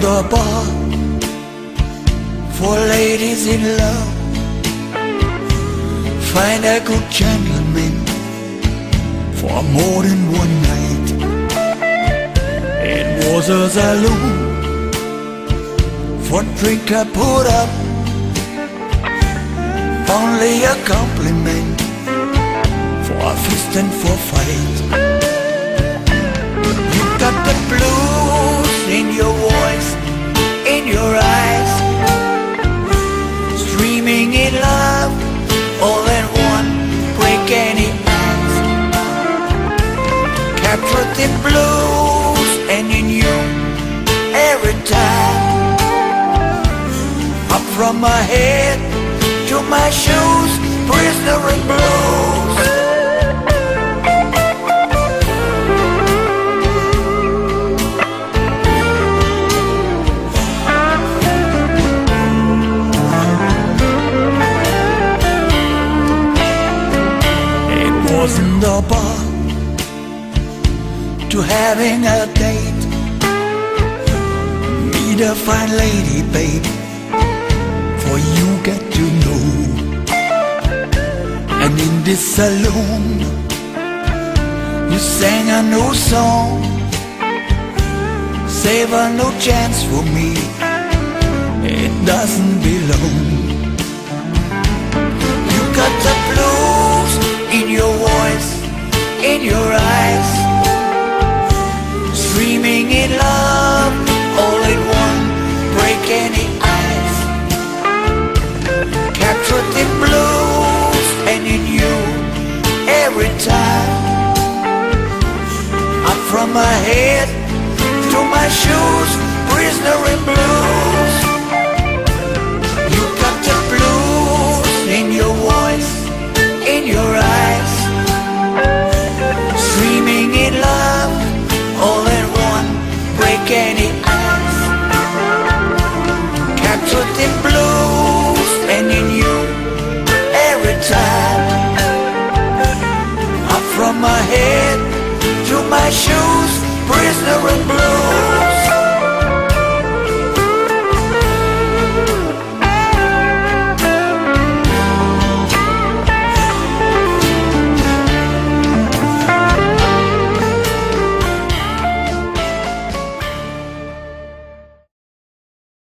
the bar for ladies in love. Find a good gentleman for more than one night. It was a saloon for drink I put up, only a compliment for a fist and for fight. You got the blues in your voice, in your eyes, streaming in love, all in one, break any ice. Capture the blues and in you every time. Up from my head to my shoes, prisoner in blues. In the bar to having a date, meet a fine lady, babe, for you get to know. And in this saloon you sang a new song, save a new chance for me, it doesn't belong. You got the blues in your voice, in your eyes, streaming in love, all in one, break any ice. Capture the blues and in you every time. Up from my head to my shoes, prisoner in blue.